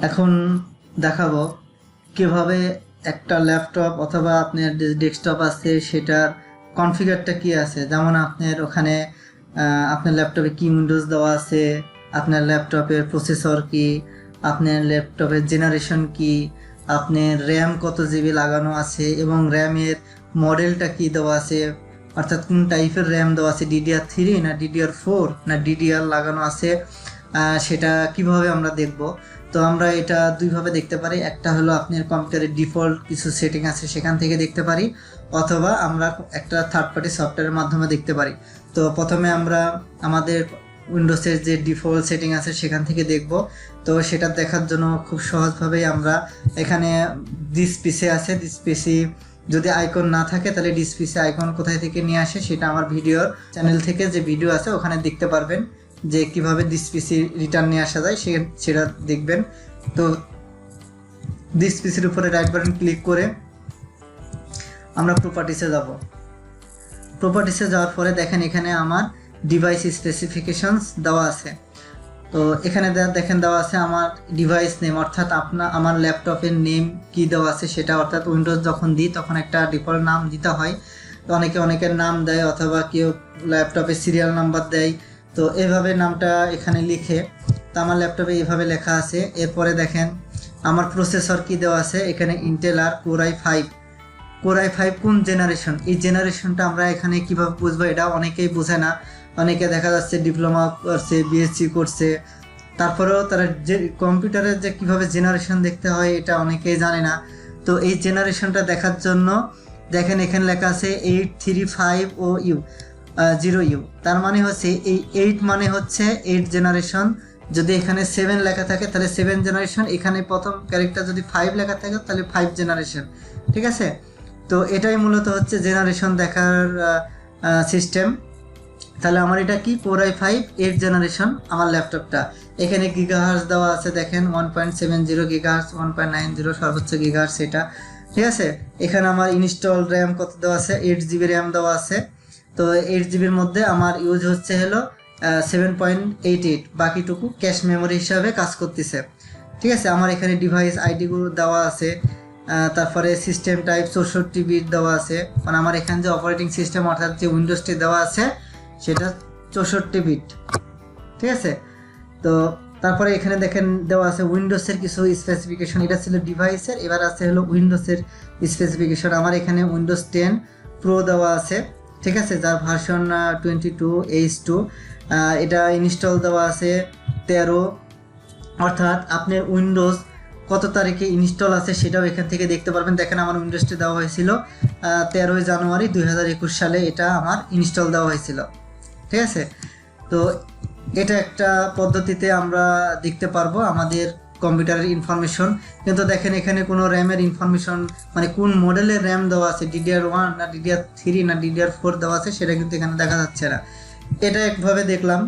এখন দেখাবো কিভাবে একটা ল্যাপটপ অথবা আপনার যে ডেস্কটপ আছে সেটার কনফিগারটা কি আছে। যেমন আপনার ওখানে আপনার ল্যাপটপে কি উইন্ডোজ দেওয়া আছে, আপনার ল্যাপটপের প্রসেসর কি, আপনার ল্যাপটপের জেনারেশন কি, আপনার র্যাম কত জিবি লাগানো আছে এবং র্যামের মডেলটা কি দেওয়া আছে, অর্থাৎ কোন টাইপের র্যাম দেওয়া আছে, DDR3 না DDR4 না DDR লাগানো আছে, সেটা কিভাবে আমরা দেখব। তো আমরা এটা দুইভাবে দেখতে পারি। একটা হলো আপনার কম্পিউটারের ডিফল্ট কিছু সেটিং আছে সেখান থেকে দেখতে পারি, অথবা আমরা একটা থার্ড পার্টি সফটওয়্যারের মাধ্যমে দেখতে পারি। তো প্রথমে আমরা আমাদের উইন্ডোজের যে ডিফল্ট সেটিং আছে সেখান থেকে দেখব। তো সেটা দেখার জন্য খুব সহজভাবেই আমরা এখানে দিস পিসে আছে, দিস পিসি যদি আইকন না থাকে তাহলে দিস পিসি আইকন কোথায় থেকে নিয়ে আসে সেটা আমার ভিডিওর চ্যানেল থেকে যে ভিডিও আছে ওখানে দেখতে পারবেন, যে কিভাবে দিস পিসি রিটার্ন নিয়ে আসা যায় সেটা দেখবেন। তো দিস পিসির উপরে রাইট বাটন ক্লিক করে আমরা প্রপার্টিসে যাব। প্রপার্টিসে যাওয়ার পরে দেখেন এখানে আমার ডিভাইস স্পেসিফিকেশনস দেওয়া আছে। তো এখানে দেখেন দেওয়া আছে আমার ডিভাইস নেম, অর্থাৎ আমার ল্যাপটপের নেম কি দেওয়া আছে সেটা, অর্থাৎ উইন্ডোজ যখন দিই তখন একটা ডিফল্ট নাম দিতে হয়। তো অনেকের নাম দেয়, অথবা কেউ ল্যাপটপে সিরিয়াল নাম্বার দেয়। তো এভাবে নামটা এখানে লিখে, তো আমার ল্যাপটপে এভাবে লেখা আছে। এরপরে দেখেন আমার প্রসেসর কি দেওয়া আছে, এখানে ইন্টেল আর কোর i5 কোন জেনারেশন, এই জেনারেশনটা আমরা এখানে কিভাবে বুঝবো এটা অনেকেই বোঝে না। অনেকে দেখা যাচ্ছে ডিপ্লোমা করছে, বিএসসি করছে, তারপরেও তারা যে কম্পিউটারের যে কিভাবে জেনারেশন দেখতে হয় এটা অনেকেই জানে না। তো এই জেনারেশনটা দেখার জন্য দেখেন এখানে লেখা আছে 835 ও ইউ 0U, তার মানে হচ্ছে এই 8 মানে হচ্ছে 8 জেনারেশন। যদি এখানে 7 লেখা থাকে তাহলে 7 জেনারেশন, এখানে প্রথম ক্যারেক্টার যদি 5 লেখা থাকে তাহলে 5 জেনারেশন। ঠিক আছে, তো এটাই মূলত হচ্ছে জেনারেশন দেখার সিস্টেম। তাহলে আমার এটা কি কোর i5 8 জেনারেশন আমার ল্যাপটপটা। এখানে গিগাহার্জ দেওয়া আছে, দেখেন 1.70 গিগাহার্জ, 1.90 সর্বোচ্চ গিগাহার্জ এটা। ঠিক আছে, এখানে আমার ইনস্টল র্যাম কত দেওয়া আছে, 8 GB র্যাম দেওয়া আছে। তো 8 GB মধ্যে আমার ইউজ হচ্ছে হলো 7.88, বাকিটুকু ক্যাশ মেমোরি হিসাবে কাজ করতেছে। ঠিক আছে, আমার এখানে ডিভাইস আইডিগুলো দেওয়া আছে। তারপরে সিস্টেম টাইপ 64 বিট দেওয়া আছে, মানে আমার এখানে যে অপারেটিং সিস্টেম অর্থাৎ যে উইন্ডোজটি দেওয়া আছে সেটা 64 বিট। ঠিক আছে, তো তারপরে এখানে দেখেন দেওয়া আছে উইন্ডোজের কিছু স্পেসিফিকেশন, এটা ছিল ডিভাইসের, এবার আছে হলো উইন্ডোজের স্পেসিফিকেশন। আমার এখানে উইন্ডোজ 10 প্রো দেওয়া আছে। ঠিক আছে, যার ভার্সন 22H2, এটা ইনস্টল দেওয়া আছে 13, অর্থাৎ আপনার উইন্ডোজ কত তারিখে ইনস্টল আছে সেটাও এখান থেকে দেখতে পারবেন। দেখেন আমার উইন্ডোজটি দেওয়া হয়েছিল 13 জানুয়ারি 2021 সালে, এটা আমার ইনস্টল দেওয়া হয়েছিল। ঠিক আছে, তো এটা একটা পদ্ধতিতে আমরা দেখতে পারবো আমাদের কম্পিউটারের ইনফরমেশন। কিন্তু দেখেন এখানে কোনো র্যামের ইনফরমেশন, মানে কোন মডেলের র্যাম দেওয়া আছে, DDR1 না DDR3 না DDR4 দেওয়া আছে সেটা কিন্তু এখানে দেখা যাচ্ছে না। এটা একভাবে দেখলাম।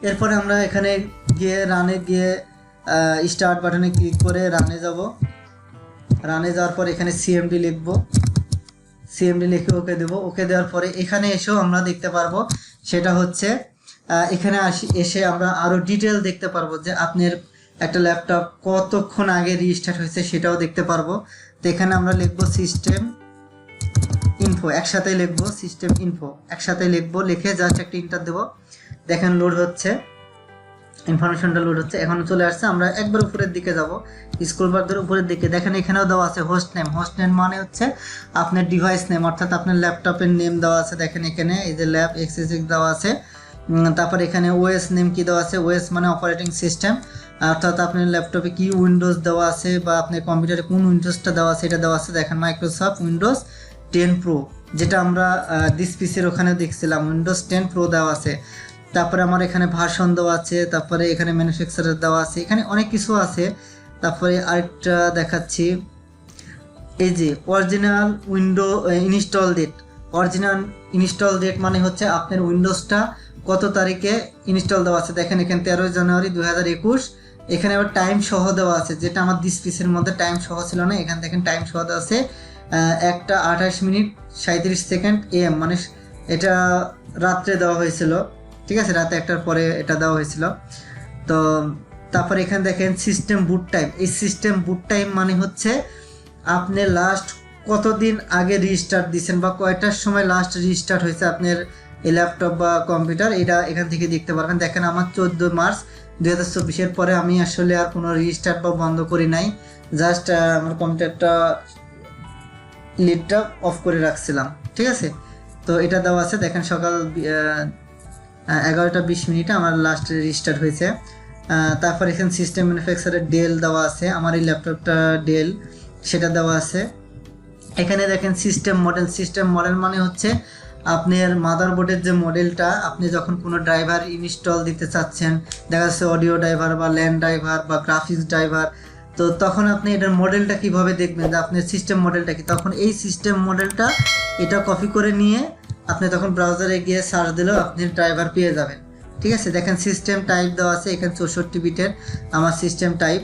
এরপরে আমরা এখানে গিয়ে রানে গিয়ে স্টার্ট বাটনে ক্লিক করে রানে যাব। রানে যাওয়ার পর এখানে CMD লিখব, CMD লিখে ওকে দেবো। ওকে দেওয়ার পরে এখানে এসেও আমরা দেখতে পারবো, সেটা হচ্ছে এখানে এসে আমরা আরও ডিটেল দেখতে পারবো যে আপনার একটা ল্যাপটপ কতক্ষণ আগে রিস্টার্ট হয়েছে সেটাও দেখতে পারবো। তো এখানে আমরা লিখবো সিস্টেম ইনফো, একসাথে লিখবো সিস্টেম ইনফো, একসাথে লিখবো, লিখে জাস্ট একটা ইন্টার দেবো। দেখেন লোড হচ্ছে, ইনফরমেশনটা লোড হচ্ছে, এখন চলে আসছে। আমরা একবার উপরের দিকে যাব, স্ক্রল বার ধরে উপরের দিকে, দেখেন এখানেও দেওয়া আছে হোস্ট নেম। হোস্ট নেম মানে হচ্ছে আপনার ডিভাইস নেম, অর্থাৎ আপনার ল্যাপটপের নেম দেওয়া আছে। দেখেন এখানে এই যে ল্যাব x86 দেওয়া আছে। তারপর এখানে ওএস নেম কি দেওয়া আছে, ওএস মানে অপারেটিং সিস্টেম, অর্থাৎ আপনার ল্যাপটপে কি উইন্ডোজ দেওয়া আছে বা আপনার কম্পিউটারে কোন উইন্ডোজটা দেওয়া আছে এটা দেওয়া আছে। দেখেন মাইক্রোসফট উইন্ডোজ 10 প্রো, যেটা আমরা দিস পিসির ওখানে দেখছিলাম, উইন্ডোজ 10 প্রো দেওয়া আছে। তারপরে আমার এখানে ভার্সন দেওয়া আছে, তারপরে এখানে ম্যানুফ্যাকচারার দেওয়া আছে, এখানে অনেক কিছু আছে। তারপরে আরেকটা দেখাচ্ছি, এই যে original window install date. Original install date মানে হচ্ছে আপনার উইন্ডোজটা কত তারিখে ইনস্টল দেওয়া আছে। দেখেন এখানে 13 জানুয়ারি 2021, এখানে আবার টাইম সহ দেওয়া আছে, যেটা আমার দিস পিসের মধ্যে টাইম সহ ছিল না। এখানে দেখেন টাইম সহ দেওয়া আছে 1:28 মিনিট 37 সেকেন্ড AM, মানে এটা রাত্রে দেওয়া হয়েছিল। ঠিক আছে, রাতে 1টার পরে এটা দেওয়া হয়েছিল। তো তারপর এখানে দেখেন সিস্টেম বুট টাইম। এই সিস্টেম বুট টাইম মানে হচ্ছে আপনি লাস্ট কতদিন আগে রিস্টার্ট দিয়েছেন বা কয়টার সময় লাস্ট রিস্টার্ট হয়েছে আপনার এই ল্যাপটপ বা কম্পিউটার, এটা এখান থেকে দেখতে পারবেন। দেখেন আমার 14 মার্চ 2024 পরে আমি আসলে আর কোনো রিস্টার্ট বা বন্ধ করি নাই, জাস্ট আমার কম্পিউটারটা লিডটা অফ করে রাখছিলাম, ঠিক আছে। তো এটা দেওয়া আছে, দেখেন সকাল 11টা 20 মিনিটে আমার লাস্ট রিস্টার্ট হয়েছে। তারপর এখানে সিস্টেম ম্যানুফ্যাকচারের ডেল দেওয়া আছে, আমার এই ল্যাপটপটা ডেল, সেটা দেওয়া আছে। এখানে দেখেন সিস্টেম মডেল মানে হচ্ছে আপনার মাদারবোর্ডের যে মডেলটা, আপনি যখন কোনো ড্রাইভার ইনস্টল দিতে চাচ্ছেন, দেখা যাচ্ছে অডিও ড্রাইভার বা ল্যান্ড ড্রাইভার বা গ্রাফিক্স ড্রাইভার, তো তখন আপনি এটার মডেলটা কিভাবে দেখবেন যে আপনার সিস্টেম মডেলটা কি, তখন এই সিস্টেম মডেলটা এটা কপি করে নিয়ে আপনি তখন ব্রাউজারে গিয়ে সার্চ দিলেও আপনি ড্রাইভার পেয়ে যাবেন, ঠিক আছে। দেখেন সিস্টেম টাইপ দেওয়া আছে, এখানে 64 বিটের আমার সিস্টেম টাইপ।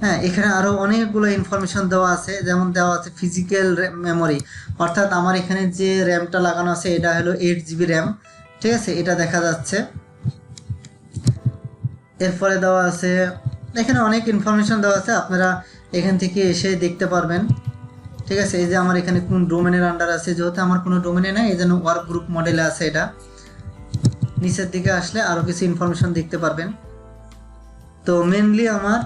হ্যাঁ, এখানে আরও অনেকগুলো ইনফরমেশন দেওয়া আছে, যেমন দেওয়া আছে ফিজিক্যাল মেমোরি, অর্থাৎ আমার এখানে যে র্যামটা লাগানো আছে এটা হলো 8 GB র্যাম, ঠিক আছে, এটা দেখা যাচ্ছে। এরপরে দেওয়া আছে, এখানে অনেক ইনফরমেশন দেওয়া আছে, আপনারা এখান থেকে এসে দেখতে পারবেন, ঠিক আছে। এই যে আমার এখানে কোন ডোমেনের আন্ডার আছে, যেহেতু আমার কোনো ডোমেনে নাই, এই জন্য ওয়ার্ক গ্রুপ মডেলে আছে এটা। নিচের দিকে আসলে আরও কিছু ইনফরমেশন দেখতে পারবেন। তো মেনলি আমার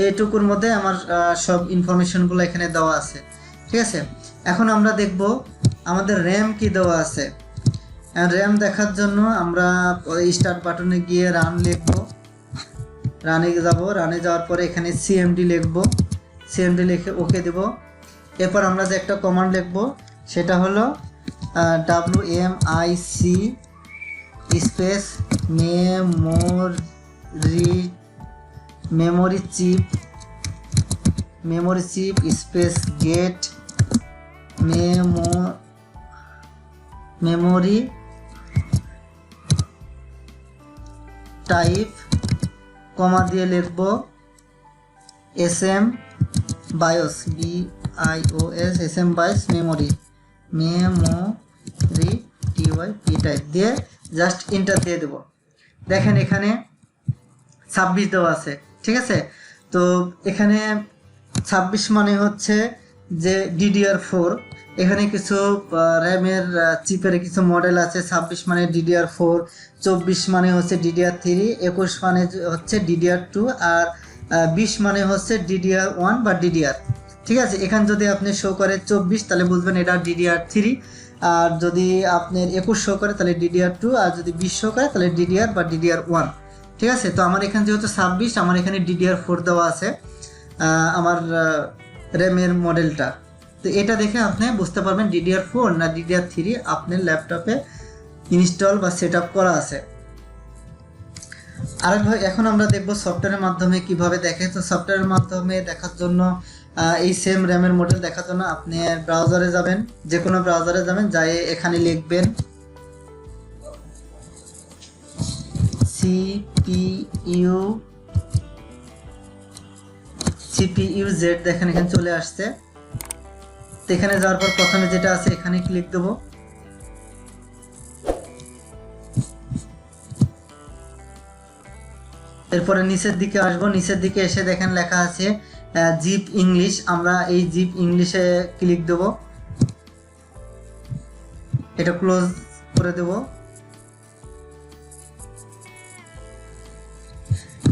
এইটুকুর মধ্যে আমার সব ইনফরমেশনগুলো এখানে দেওয়া আছে, ঠিক আছে। এখন আমরা দেখব আমাদের র্যাম কি দেওয়া আছে। র্যাম দেখার জন্য আমরা স্টার্ট বাটনে গিয়ে রান লিখব, রানে যাব, রানে যাওয়ার পরে এখানে সিএমডি লিখব, সিএমডি লিখে ওকে দেব। এরপর আমরা যে একটা কমান্ড লিখব সেটা হলো WMIC space memory chip space get memory type, comma দিয়ে লিখব SM BIOS SM BIOS memory TYP type দিয়ে জাস্ট এন্টার দিয়ে দেব। দেখেন এখানে 26 দেওয়া আছে, ঠিক আছে। তো এখানে 26 মানে হচ্ছে যে DDR4, এখানে কিছু র্যামের চিপের কিছু মডেল আছে, 26 মানে DDR4, 24 মানে হচ্ছে DDR3, 21 মানে হচ্ছে DDR2, আর 20 মানে হচ্ছে DDR1 বা DDR, ঠিক আছে। এখানে যদি আপনি শো করে 24 তাহলে বুঝবেন এটা DDR3, আর যদি আপনার 21 শো করে তাহলে DDR2, আর যদি 20 শো করে তাহলে DDR বা DDR1, ঠিক আছে। তো আমার এখানে যেহেতু 26, আমার এখানে DDR4 দেওয়া আছে আমার র্যামের মডেলটা। তো এটা দেখে আপনি বুঝতে পারবেন DDR4 না DDR3 আপনার ল্যাপটপে ইনস্টল বা সেট আপ করা আছে। আরেক ভাই, এখন আমরা দেখব সফটওয়্যারের মাধ্যমে কিভাবে দেখে। তো সফটওয়্যারের মাধ্যমে দেখার জন্য এই সেম র্যামের মডেল দেখার জন্য আপনি ব্রাউজারে যাবেন, যে কোনো ব্রাউজারে যাবেন, যাই এখানে লিখবেন CPU Z, দেখেন এখানে চলে আসছে। তো এখানে যাওয়ার পর প্রথমে যেটা আছে এখানে ক্লিক দেব। এরপরে নিচের দিকে আসবো, নিচের দিকে এসে দেখেন লেখা আছে জিপ ইংলিশ, আমরা এই জিপ ইংলিশে ক্লিক দেব, এটা ক্লোজ করে দেব।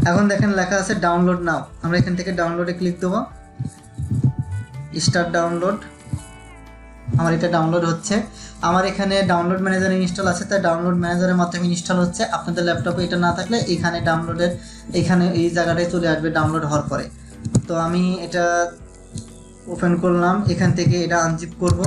এখন দেখেন লেখা আছে ডাউনলোড নাও, আমরা এখান থেকে ডাউনলোডে ক্লিক দেব, স্টার্ট ডাউনলোড। আমার এটা ডাউনলোড হচ্ছে, আমার এখানে ডাউনলোড ম্যানেজার ইনস্টল আছে, তাই ডাউনলোড ম্যানেজারের মাধ্যমে ইনস্টল হচ্ছে। আপনাদের ল্যাপটপে এটা না থাকলে এখানে ডাউনলোডের এখানে এই জায়গাটায় চলে আসবে ডাউনলোড হওয়ার পরে। তো আমি এটা ওপেন করলাম, এখান থেকে এটা আনজিপ করব।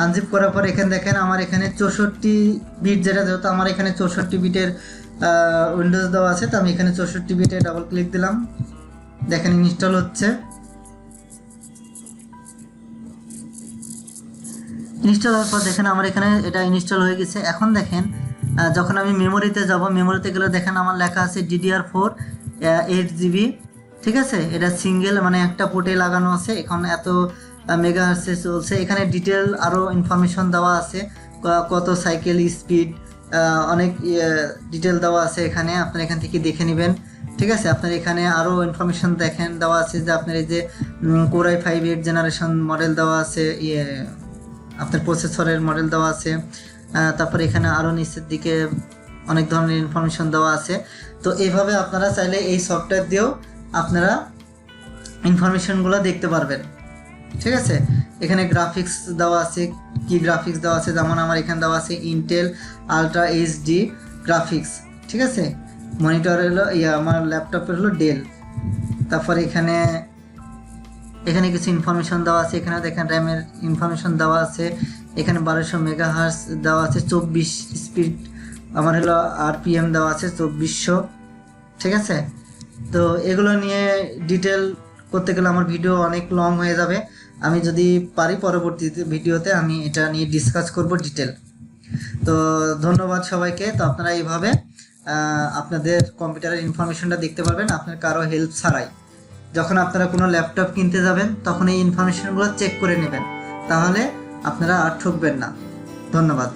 আনজিপ করার পর এখানে দেখেন আমার এখানে 64 বিট, যেটা যেহেতু আমার এখানে 64 বিটের উইন্ডোজ দেওয়া আছে, তো আমি এখানে 64 বিটে ডাবল ক্লিক দিলাম, দেখেন ইনস্টল হচ্ছে। ইনস্টল হওয়ার পর দেখেন আমার এখানে এটা ইনস্টল হয়ে গেছে। এখন দেখেন যখন আমি মেমোরিতে যাব, মেমোরিতে গেলে দেখেন আমার লেখা আছে DDR4 8 GB, ঠিক আছে। এটা সিঙ্গেল মানে একটা পোর্টে লাগানো আছে, এখন এত মেগাহার্টজে চলছে। এখানে ডিটেল আরও ইনফরমেশন দেওয়া আছে, কত সাইকেল স্পিড, অনেক ডিটেল দেওয়া আছে এখানে, আপনারা এখান থেকে দেখে নেবেন, ঠিক আছে। আপনার এখানে আরও ইনফরমেশন দেখেন দেওয়া আছে যে আপনার এই যে Core i5 8th generation model দেওয়া আছে, আপনার প্রসেসরের মডেল দেওয়া আছে। তারপরে এখানে আরও নিচের দিকে অনেক ধরনের ইনফরমেশন দেওয়া আছে। তো এইভাবে আপনারা চাইলে এই সফটওয়্যার দিয়েও আপনারা ইনফরমেশনগুলো দেখতে পারবেন, ঠিক আছে। এখানে গ্রাফিক্স দেওয়া আছে, কি গ্রাফিক্স দেওয়া আছে, যেমন আমার এখানে দেওয়া আছে ইন্টেল আলট্রা এইচডি গ্রাফিক্স, ঠিক আছে। মনিটর হলো আমার ল্যাপটপের হলো ডেল। তারপরে এখানে কিছু ইনফরমেশন দেওয়া আছে, এখানে দেখেন র্যামের ইনফরমেশন দেওয়া আছে, এখানে 1200 মেগাহার্টজ দেওয়া আছে, 24 স্পিড আমার হলো RPM দেওয়া আছে 2400, ঠিক আছে। তো এগুলো নিয়ে ডিটেল করতে গেলে আমার ভিডিও অনেক লং হয়ে যাবে, আমি যদি পারি পরবর্তী ভিডিওতে আমি এটা নিয়ে ডিসকাস করব ডিটেল। তো ধন্যবাদ সবাইকে। তো আপনারা এইভাবে আপনাদের কম্পিউটারের ইনফরমেশনটা দেখতে পারবেন আপনার কারো হেল্প ছাড়াই। যখন আপনারা কোনো ল্যাপটপ কিনতে যাবেন তখন এই ইনফরমেশনগুলো চেক করে নেবেন, তাহলে আপনারা আর ঠকবেন না। ধন্যবাদ।